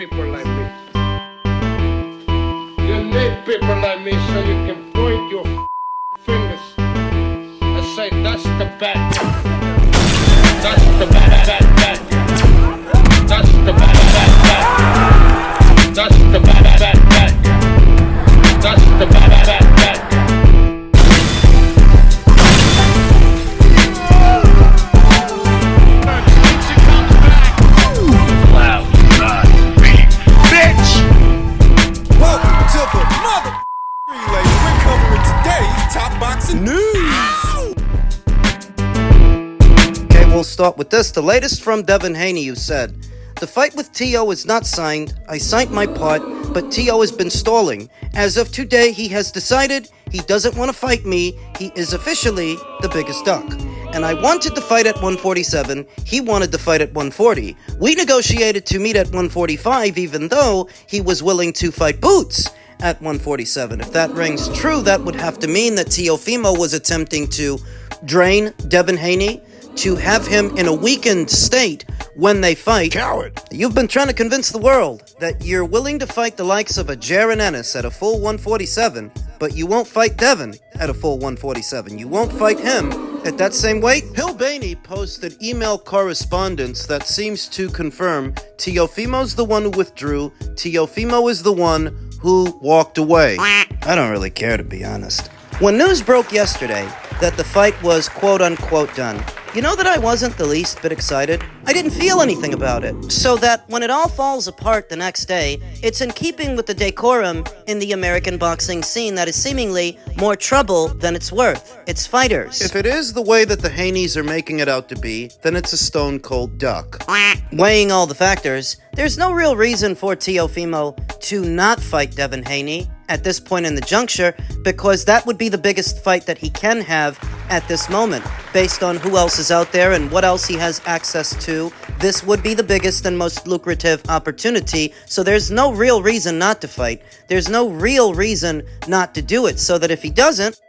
people like me. You need people like me so you can point your fingers and say, that's the bad guy. That's the bad guy. That's the bad guy. That's the bad guy. That's the bad guy. We'll start with this. The latest from Devin Haney, who said, "The fight with T.O. is not signed. I signed my part, but T.O. has been stalling. As of today, he has decided he doesn't want to fight me. He is officially the biggest duck. And I wanted to fight at 147. He wanted to fight at 140. We negotiated to meet at 145, even though he was willing to fight Boots at 147. If that rings true, that would have to mean that Teofimo was attempting to drain Devin Haney, to have him in a weakened state when they fight. Coward! You've been trying to convince the world that you're willing to fight the likes of a Jaron Ennis at a full 147, but you won't fight Devin at a full 147. You won't fight him at that same weight. Hill Bainey posted email correspondence that seems to confirm Teofimo's the one who withdrew. Teofimo is the one who walked away. I don't really care, to be honest. When news broke yesterday that the fight was quote-unquote done, you know that I wasn't the least bit excited? I didn't feel anything about it. So that when it all falls apart the next day, it's in keeping with the decorum in the American boxing scene that is seemingly more trouble than it's worth. It's fighters. If it is the way that the Haneys are making it out to be, then it's a stone-cold duck. Weighing all the factors, there's no real reason for Teofimo to not fight Devin Haney at this point in the juncture, because that would be the biggest fight that he can have at this moment. Based on who else is out there and what else he has access to, this would be the biggest and most lucrative opportunity, so there's no real reason not to fight. There's no real reason not to do it, so that if he doesn't,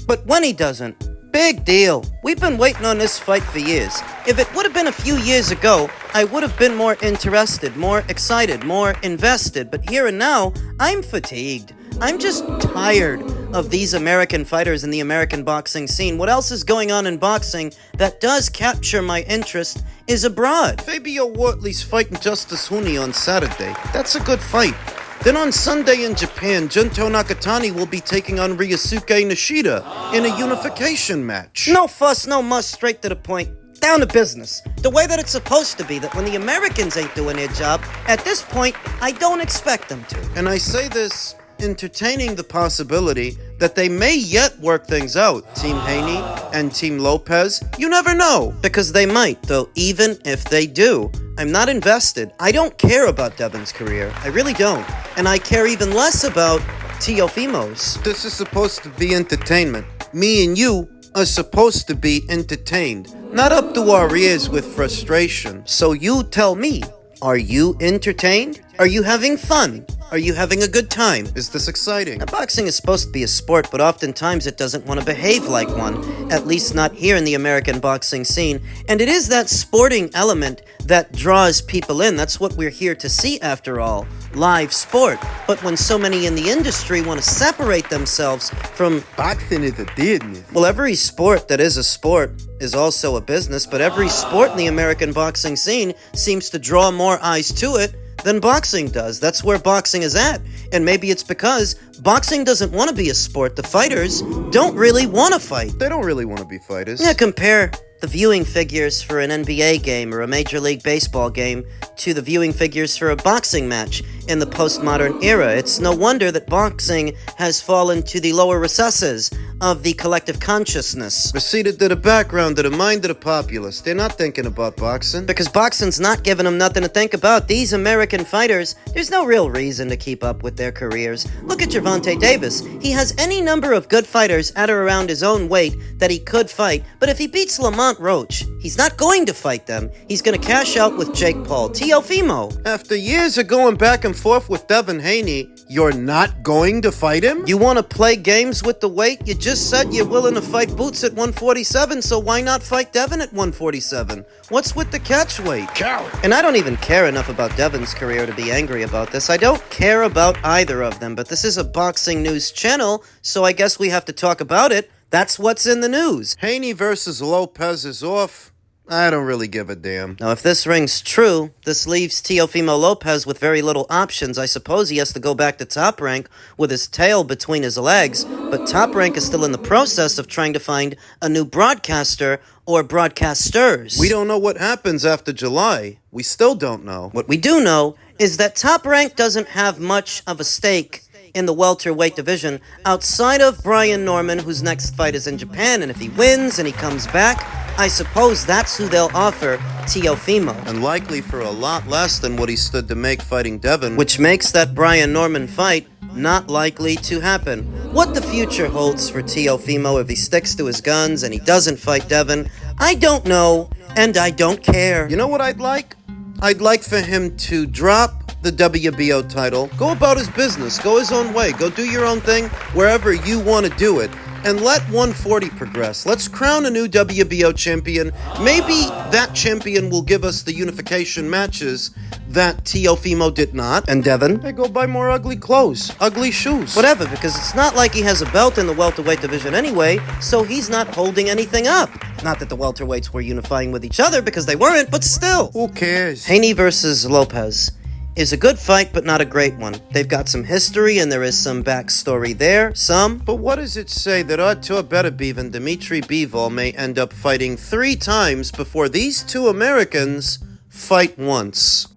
but when he doesn't, big deal. We've been waiting on this fight for years. If it would have been a few years ago, I would have been more interested, more excited, more invested. But here and now, I'm fatigued. I'm just tired of these American fighters in the American boxing scene. What else is going on in boxing that does capture my interest is abroad. Fabio Wortley's fighting Justice Huni on Saturday. That's a good fight. Then on Sunday in Japan, Junto Nakatani will be taking on Ryosuke Nishida in a unification match. No fuss, no muss, straight to the point. Down to business. The way that it's supposed to be, that when the Americans ain't doing their job, at this point, I don't expect them to. And I say this entertaining the possibility that they may yet work things out. Team Haney and Team Lopez, you never know. Because they might, though even if they do, I'm not invested. I don't care about Devin's career. I really don't. And I care even less about Teofimo's. This is supposed to be entertainment. Me and you are supposed to be entertained, not up to our ears with frustration. So you tell me, are you entertained? Are you having fun? Are you having a good time? Is this exciting? Now, boxing is supposed to be a sport, but oftentimes it doesn't want to behave like one, at least not here in the American boxing scene. And it is that sporting element that draws people in. That's what we're here to see, after all, live sport. But when so many in the industry want to separate themselves from boxing is a business. Well, every sport that is a sport is also a business, but every sport in the American boxing scene seems to draw more eyes to it than boxing does. That's where boxing is at. And maybe it's because boxing doesn't want to be a sport. The fighters don't really want to fight. They don't really want to be fighters. Yeah, compare the viewing figures for an NBA game or a Major League Baseball game to the viewing figures for a boxing match in the postmodern era. It's no wonder that boxing has fallen to the lower recesses of the collective consciousness. Receded to the background of the mind of the populace. They're not thinking about boxing. Because boxing's not giving them nothing to think about. These American fighters, there's no real reason to keep up with their careers. Look at Gervonta Davis. He has any number of good fighters at or around his own weight that he could fight, but if he beats Lamont Roach, he's not going to fight them. He's going to cash out with Jake Paul. Teofimo, after years of going back and forth with Devin Haney, you're not going to fight him? You want to play games with the weight? You just said you're willing to fight Boots at 147, so why not fight Devin at 147? What's with the catch weight? Coward. And I don't even care enough about Devin's career to be angry about this. I don't care about either of them, but this is a boxing news channel, so I guess we have to talk about it. That's what's in the news. Haney versus Lopez is off. I don't really give a damn. Now, if this rings true, this leaves Teofimo Lopez with very little options. I suppose he has to go back to Top Rank with his tail between his legs, but Top Rank is still in the process of trying to find a new broadcaster or broadcasters. We don't know what happens after July. We still don't know. What we do know is that Top Rank doesn't have much of a stake in the welterweight division outside of Brian Norman, whose next fight is in Japan, and if he wins and he comes back, I suppose that's who they'll offer Teofimo. And likely for a lot less than what he stood to make fighting Devin. Which makes that Brian Norman fight not likely to happen. What the future holds for Teofimo if he sticks to his guns and he doesn't fight Devin, I don't know, and I don't care. You know what I'd like? I'd like for him to drop the WBO title, go about his business, go his own way, go do your own thing wherever you want to do it, and let 140 progress. Let's crown a new WBO champion. Maybe that champion will give us the unification matches that Teofimo did not. And Devin? They go buy more ugly clothes, ugly shoes. Whatever, because it's not like he has a belt in the welterweight division anyway, so he's not holding anything up. Not that the welterweights were unifying with each other, because they weren't, but still. Who cares? Haney versus Lopez is a good fight, but not a great one. They've got some history, and there is some backstory there, some. But what does it say that Artur Beterbiev and Dmitry Bivol may end up fighting 3 times before these 2 Americans fight once?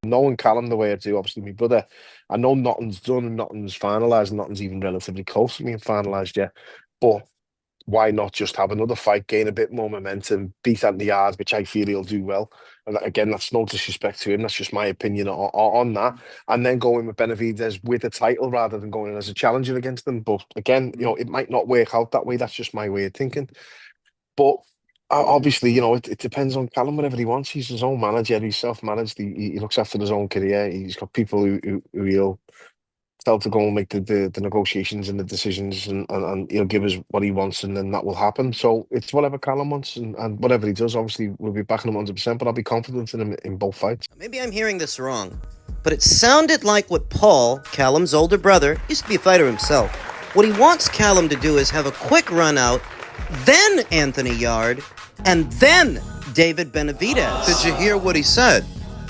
Knowing Callum the way I do, obviously my brother, I know nothing's done and nothing's finalised, and nothing's even relatively close to being finalised yet, but why not just have another fight, gain a bit more momentum, beat Anthony Yarde, which I feel he'll do well. And again, that's no disrespect to him. That's just my opinion on that. And then go in with Benavidez with a title rather than going in as a challenger against them. But again, you know, it might not work out that way. That's just my way of thinking. But obviously, you know, it depends on Callum, whatever he wants. He's his own manager. He's self-managed. He looks after his own career. He's got people who he'll tell to go and make the negotiations and the decisions, and he'll give us what he wants, and then that will happen. So it's whatever Callum wants, and whatever he does, obviously we'll be backing him 100%, but I'll be confident in him in both fights. Maybe I'm hearing this wrong, but it sounded like what Paul, Callum's older brother, used to be a fighter himself. What he wants Callum to do is have a quick run out, then Anthony Yarde, and then David Benavidez. Did you hear what he said?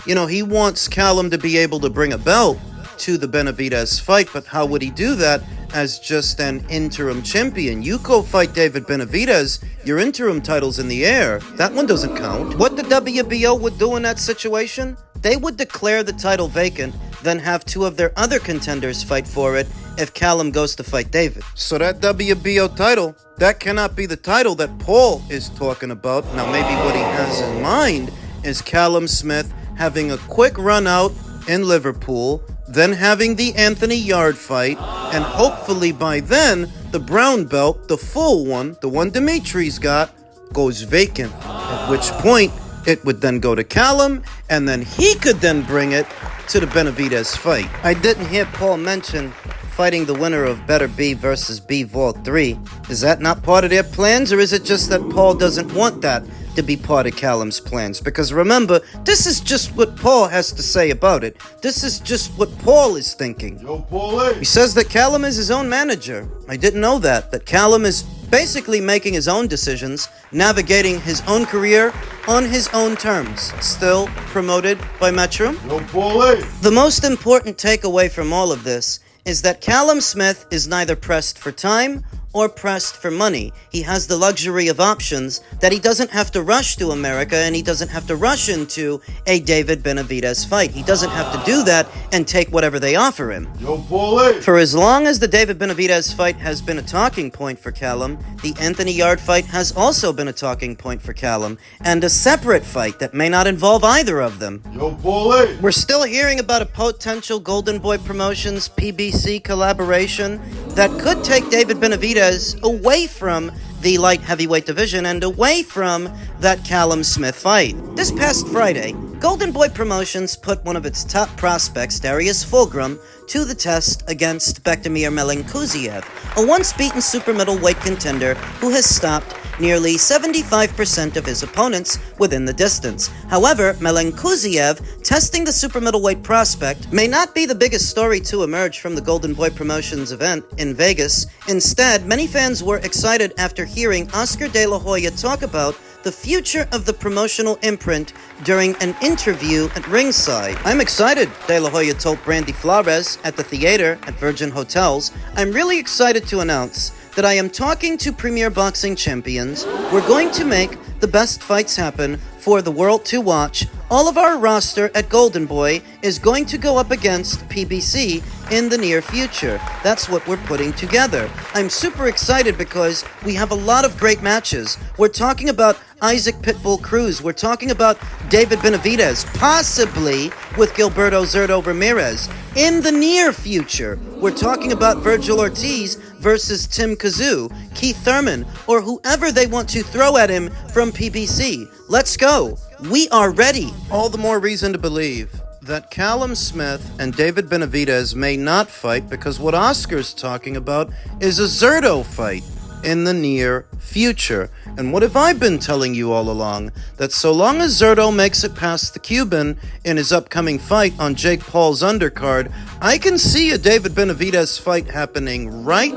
You know, he wants Callum to be able to bring a belt to the Benavidez fight, but how would he do that as just an interim champion? You go fight David Benavidez, your interim title's in the air. That one doesn't count. What the WBO would do in that situation? They would declare the title vacant, then have 2 of their other contenders fight for it if Callum goes to fight David. So that WBO title, that cannot be the title that Paul is talking about. Now maybe what he has in mind is Callum Smith having a quick run out in Liverpool, then having the Anthony Yarde fight, and hopefully by then, the brown belt, the full one, the one Dimitri's got, goes vacant. At which point, it would then go to Callum, and then he could then bring it to the Benavidez fight. I didn't hear Paul mention fighting the winner of Beterbiev versus Bivol 3. Is that not part of their plans, or is it just that Paul doesn't want that to be part of Callum's plans? Because remember, this is just what Paul has to say about it. This is just what Paul is thinking. Yo, Paulie. He says that Callum is his own manager. I didn't know that Callum is basically making his own decisions, navigating his own career on his own terms. Still promoted by Metro. Yo, Paulie. The most important takeaway from all of this is that Callum Smith is neither pressed for time or pressed for money. He has the luxury of options that he doesn't have to rush to America, and he doesn't have to rush into a David Benavidez fight. He doesn't have to do that and take whatever they offer him. Yo, Paulie. For as long as the David Benavidez fight has been a talking point for Callum, the Anthony Yarde fight has also been a talking point for Callum, and a separate fight that may not involve either of them. Yo, Paulie. We're still hearing about a potential Goldenboy Promotions PBC collaboration that could take David Benavidez away from the light heavyweight division and away from that Callum Smith fight. This past Friday, Goldenboy Promotions put one of its top prospects, Darius Fulgrim, to the test against Bektemir Melenkuziev, a once-beaten super middleweight contender who has stopped nearly 75% of his opponents within the distance. However, Melenkuziev, testing the super middleweight prospect, may not be the biggest story to emerge from the Goldenboy Promotions event in Vegas. Instead, many fans were excited after hearing Oscar De La Hoya talk about the future of the promotional imprint during an interview at ringside. I'm excited, De La Hoya told Brandy Flores at the theater at Virgin Hotels. I'm really excited to announce that I am talking to Premier Boxing Champions. We're going to make the best fights happen for the world to watch. All of our roster at Goldenboy is going to go up against PBC in the near future. That's what we're putting together. I'm super excited because we have a lot of great matches. We're talking about Isaac Pitbull Cruz. We're talking about David Benavidez, possibly with Gilberto Zurdo Ramirez. In the near future, we're talking about Virgil Ortiz versus Tim Kazoo, Keith Thurman, or whoever they want to throw at him from PBC. Let's go. We are ready. All the more reason to believe that Callum Smith and David Benavidez may not fight because what Oscar's talking about is a Zurdo fight in the near future. And what have I been telling you all along? That so long as Zurdo makes it past the Cuban in his upcoming fight on Jake Paul's undercard, I can see a David Benavidez fight happening right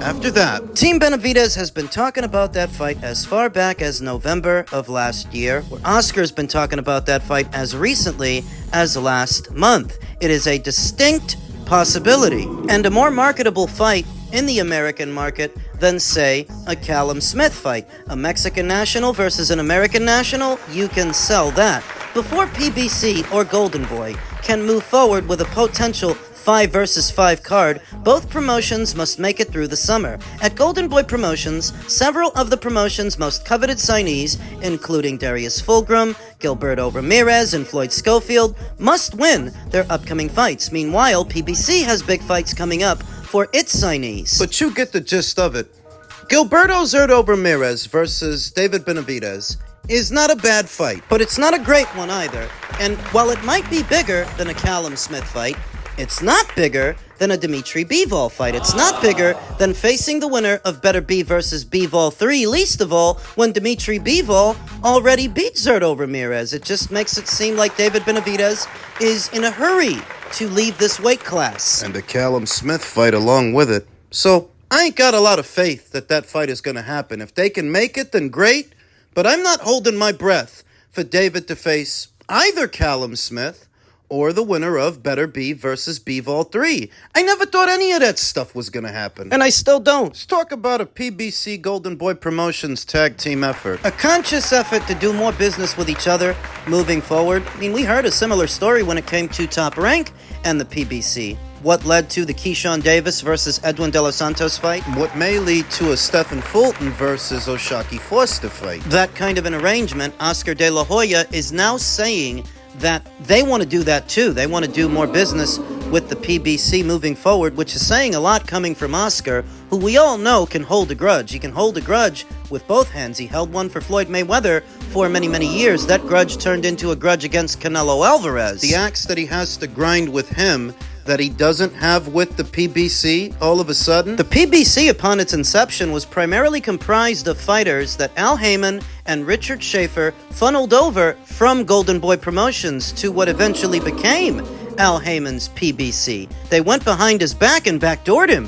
after that. Team Benavidez has been talking about that fight as far back as November of last year, where Oscar's been talking about that fight as recently as last month. It is a distinct possibility and a more marketable fight in the American market than, say, a Callum Smith fight. A Mexican national versus an American national, you can sell that. Before PBC or Goldenboy can move forward with a potential 5 versus 5 card, both promotions must make it through the summer. At Goldenboy Promotions, several of the promotion's most coveted signees, including Darius Fulgrim, Gilberto Ramirez, and Floyd Schofield, must win their upcoming fights. Meanwhile, PBC has big fights coming up for its signees. But you get the gist of it. Gilberto Zurdo Ramirez versus David Benavidez is not a bad fight. But it's not a great one either. And while it might be bigger than a Callum Smith fight, it's not bigger than a Dimitri Bivol fight. It's not bigger than facing the winner of Better B versus Bivol 3, least of all when Dimitri Bivol already beat Zurdo Ramirez. It just makes it seem like David Benavidez is in a hurry to leave this weight class. And a Callum Smith fight along with it. So I ain't got a lot of faith that that fight is going to happen. If they can make it, then great. But I'm not holding my breath for David to face either Callum Smith or the winner of Better B versus Bivol 3. I never thought any of that stuff was going to happen. And I still don't. Let's talk about a PBC Goldenboy Promotions tag team effort. A conscious effort to do more business with each other moving forward. I mean, we heard a similar story when it came to Top Rank and the PBC. What led to the Keyshawn Davis versus Edwin De Los Santos fight? What may lead to a Stephen Fulton versus Oshaki Foster fight. That kind of an arrangement, Oscar De La Hoya is now saying that they want to do that too. They want to do more business with the PBC moving forward, which is saying a lot coming from Oscar, who we all know can hold a grudge. He can hold a grudge with both hands. He held one for Floyd Mayweather for many, many years. That grudge turned into a grudge against Canelo Alvarez. The axe that he has to grind with him that he doesn't have with the PBC all of a sudden? The PBC, upon its inception, was primarily comprised of fighters that Al Heyman and Richard Schaefer funneled over from Goldenboy Promotions to what eventually became Al Heyman's PBC. They went behind his back and backdoored him.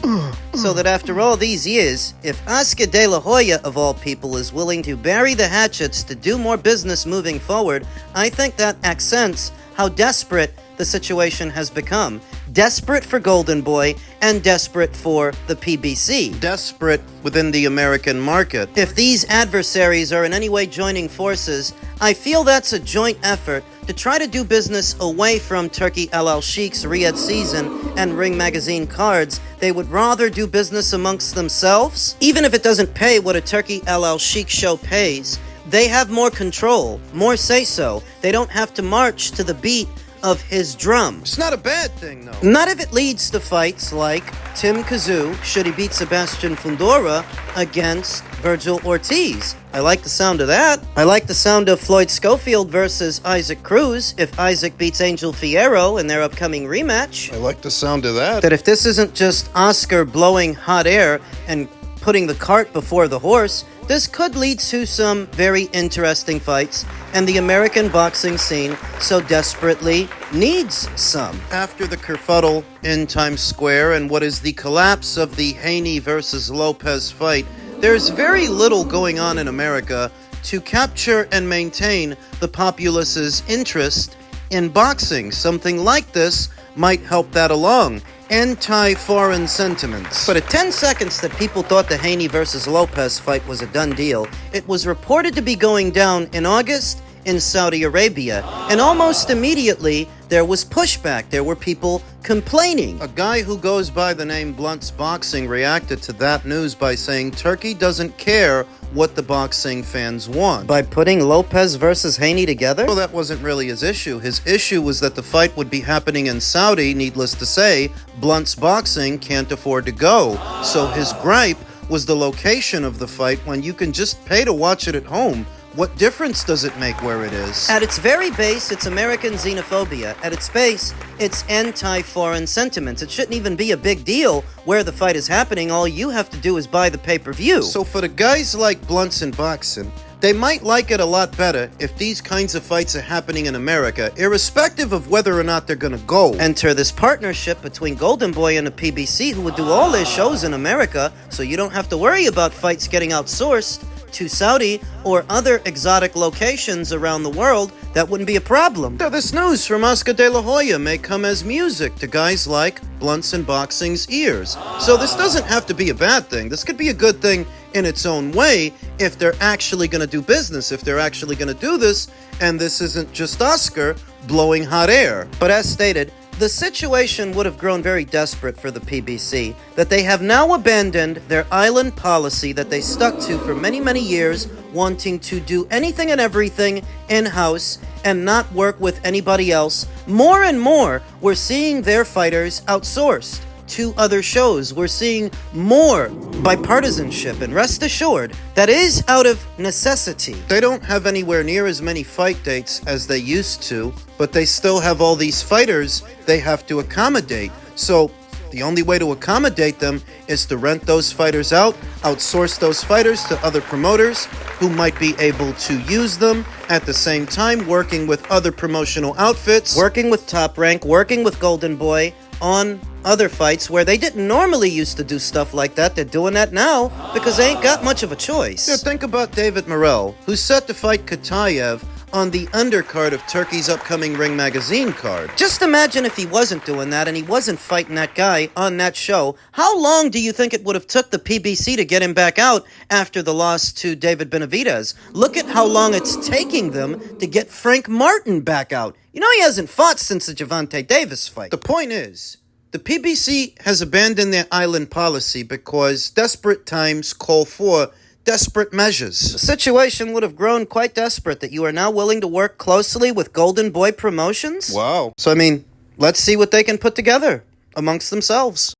So that after all these years, if Oscar De La Hoya, of all people, is willing to bury the hatchets to do more business moving forward, I think that accents how desperate the situation has become. Desperate for Goldenboy and desperate for the PBC. Desperate within the American market. If these adversaries are in any way joining forces, I feel that's a joint effort to try to do business away from Turkey El Sheikh's Riyadh season and Ring Magazine cards. They would rather do business amongst themselves. Even if it doesn't pay what a Turkey El Sheikh show pays, they have more control, more say-so. They don't have to march to the beat of his drum. It's not a bad thing, though. Not if it leads to fights like Tim Kazoo, should he beat Sebastian Fundora, against Virgil Ortiz. I like the sound of that. I like the sound of Floyd Schofield versus Isaac Cruz if Isaac beats Angel Fierro in their upcoming rematch. I like the sound of that. That if this isn't just Oscar blowing hot air and putting the cart before the horse, this could lead to some very interesting fights, and the American boxing scene so desperately needs some. After the kerfuddle in Times Square and what is the collapse of the Haney versus Lopez fight, there's very little going on in America to capture and maintain the populace's interest in boxing. Something like this might help that along. Anti-foreign sentiments. But at 10 seconds that people thought the Haney versus Lopez fight was a done deal, it was reported to be going down in August in Saudi Arabia, and almost immediately there was pushback. There were people complaining. A guy who goes by the name Blunt's Boxing reacted to that news by saying Turkey doesn't care what the boxing fans want. By putting Lopez versus Haney together? Well, that wasn't really his issue. His issue was that the fight would be happening in Saudi. Needless to say, Blunt's Boxing can't afford to go. So his gripe was the location of the fight when you can just pay to watch it at home. What difference does it make where it is? At its very base, it's American xenophobia. At its base, it's anti-foreign sentiments. It shouldn't even be a big deal where the fight is happening. All you have to do is buy the pay-per-view. So for the guys like Blunt's in boxing, they might like it a lot better if these kinds of fights are happening in America, irrespective of whether or not they're gonna go. Enter this partnership between Goldenboy and the PBC, who would do all their shows in America, so you don't have to worry about fights getting outsourced to Saudi or other exotic locations around the world. That wouldn't be a problem. Now, this news from Oscar De La Hoya may come as music to guys like Blunt's and Boxing's ears. So this doesn't have to be a bad thing. This could be a good thing in its own way if they're actually going to do business, if they're actually going to do this, and this isn't just Oscar blowing hot air. But as stated, the situation would have grown very desperate for the PBC, that they have now abandoned their island policy that they stuck to for many, many years, wanting to do anything and everything in-house and not work with anybody else. More and more, we're seeing their fighters outsourced to other shows. We're seeing more bipartisanship, and rest assured, that is out of necessity. They don't have anywhere near as many fight dates as they used to, but they still have all these fighters they have to accommodate. So the only way to accommodate them is to rent those fighters out, outsource those fighters to other promoters who might be able to use them, at the same time working with other promotional outfits, working with Top Rank, working with Goldenboy on other fights where they didn't normally used to do stuff like that. They're doing that now because they ain't got much of a choice. Yeah, think about David Morrell, who's set to fight Katayev on the undercard of Turkey's upcoming Ring Magazine card. Just imagine if he wasn't doing that and he wasn't fighting that guy on that show. How long do you think it would have took the PBC to get him back out after the loss to David Benavidez? Look at how long it's taking them to get Frank Martin back out. You know, he hasn't fought since the Gervonta Davis fight. The point is, the PBC has abandoned their island policy because desperate times call for desperate measures. The situation would have grown quite desperate that you are now willing to work closely with Goldenboy Promotions? Wow. So, I mean, let's see what they can put together amongst themselves.